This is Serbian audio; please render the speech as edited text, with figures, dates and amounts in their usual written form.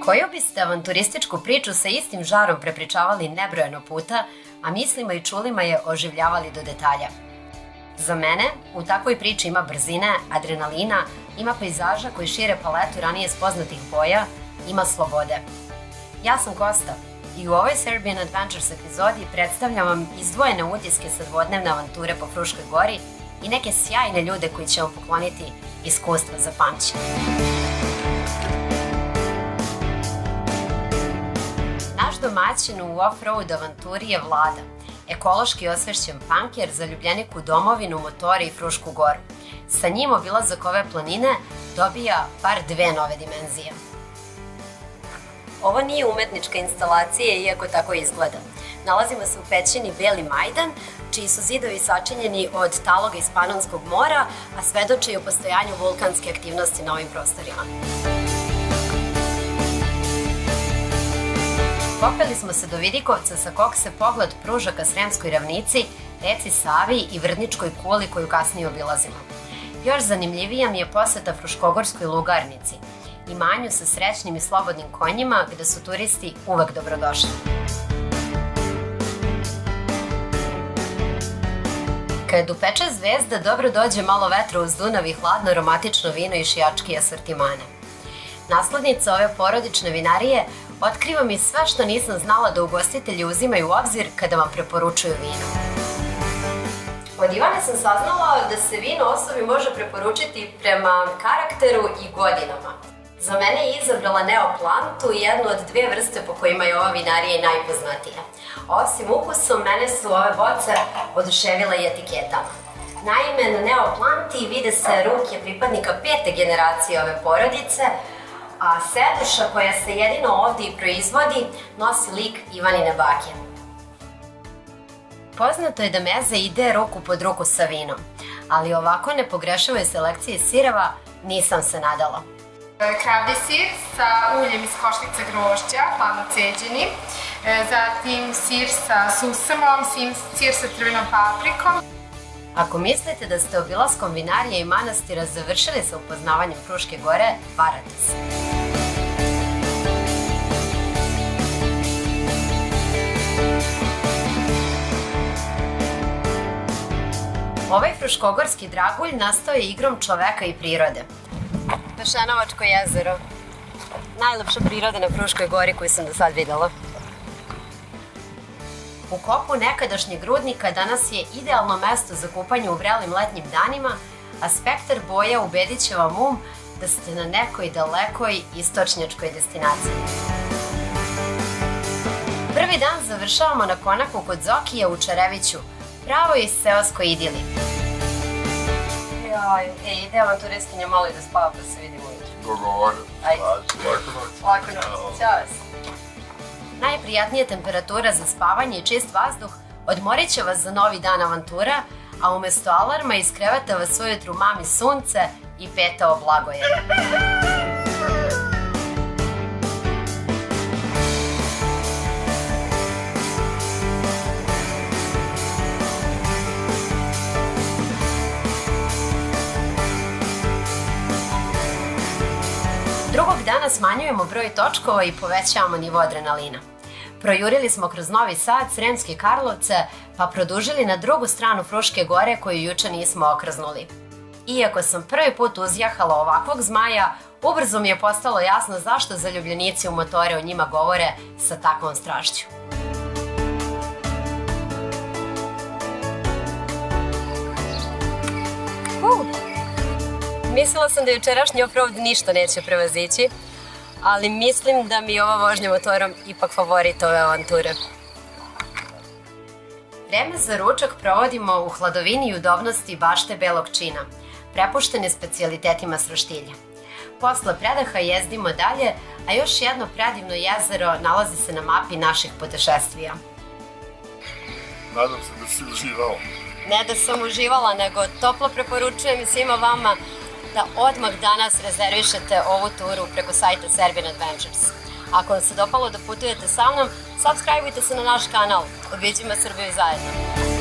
Koju biste avanturističku priču sa istim žarom prepričavali nebrojeno puta, a mislima i čulima je oživljavali do detalja? Za mene u takvoj priči ima brzine, adrenalina, ima pejzaža koji šire paletu ranije spoznatih boja, ima slobode. Ja sam Kosta i u ovoj Serbian Adventures epizodi predstavljam vam izdvojene utiske sa dvodnevne avanture po Fruškoj gori i neke sjajne ljude koji će vam pokloniti iskustva za pamćenje. Naš domaćin u off-road avanturi je Vlada, ekološki osvešćen punker, zaljubljenik u domovinu, motore i Frušku goru. Sa njim obilazak ove planine dobija bar dve nove dimenzije. Ovo nije umetnička instalacija, iako tako izgleda. Nalazimo se u pećini Beli Majdan, čiji su zidovi sačinjeni od taloga iz Panonskog mora, a svedoče i o postojanju vulkanske aktivnosti na ovim prostorima. Popeli smo se do Vidikovca sa kog se pogled pruža ka Sremskoj ravnici, reci Savi i Vrdničkoj kuli koju kasnije obilazimo. Još zanimljivija mi je poseta Fruškogorskoj lugarnici, imanju sa srećnim i slobodnim konjima gde su turisti uvek dobrodošli. Kad upeče zvezda, dobro dođe malo vetra uz Dunav i hladno aromatično vino i šijački asortimane. Naslednica ove porodične vinarije otkriva mi sve što nisam znala da ugostitelji uzimaju u obzir kada vam preporučuju vino. Od Ivane sam saznala da se vino osobi može preporučiti prema karakteru i godinama. Za mene je izabrala Neoplantu, jednu od dve vrste po kojima je ova vinarija i najpoznatija. Osim ukusom, mene su ove boce oduševile i etiketama. Naime, na Neoplanti vide se ruke pripadnika 5. generacije ove porodice, a seduša koja se jedino ovdje i proizvodi nosi lik Ivanine bake. Poznato je da meze ide ruku pod ruku sa vinom, ali ovako nepogrešivoj selekcije sireva nisam se nadala. Kravlji sir sa uljem iz košlice grožđa, hladno ceđeni, zatim sir sa susamom, sir sa crvenom paprikom. Ako mislite da ste obilaskom vinarije i manastira završili sa upoznavanjem Fruške gore, varate se. Ovaj fruškogorski dragulj nastao je igrom čoveka i prirode. Pešenovačko jezero. Najlepša priroda na Fruškoj gori koju sam do sad videla. U kopu nekadašnjeg rudnika danas je idealno mesto za kupanje u vrelim letnjim danima, a spektar boja ubedit će vam da ste na nekoj dalekoj istočnjačkoj destinaciji. Prvi dan završavamo na konaku kod Zokija u Čareviću, pravoj seoskoj idili. Ide avanturistinja malo i da spava pa se vidimo ujutru. Dogovore. Ajde. Lako noć. Ćao vas. Najprijatnija temperatura za spavanje i čist vazduh odmorit će vas za novi dan avantura, a umesto alarma iz kreveta vas ujutru mami sunce i petao Blagoje. Drugog dana smanjujemo broj točkova i povećavamo nivo adrenalina. Projurili smo kroz Novi Sad, Sremske Karlovce, pa produžili na drugu stranu Fruške gore koju juče nismo okrznuli. Iako sam prvi put uzjahala ovakvog zmaja, ubrzo mi je postalo jasno zašto zaljubljenici u motore o njima govore sa takvom strašću. Mislila sam da jučerašnji off-road ništa neće prevazići, ali mislim da mi ova vožnja motorom ipak favorit ove avanture. Vreme za ručak provodimo u hladovini i udobnosti bašte Belog Čina, prepuštene specijalitetima s roštilja. Posle predaha jezdimo dalje, a još jedno predivno jezero nalazi se na mapi naših putešestvija. Nadam se da si uživala. Ne da sam uživala, nego toplo preporučujem i svima vama da odmah danas rezervišete ovu turu preko sajta Serbian Adventures. Ako vam se dopalo da putujete sa mnom, subscribeujte se na naš kanal. Obiđimo Srbiju zajedno!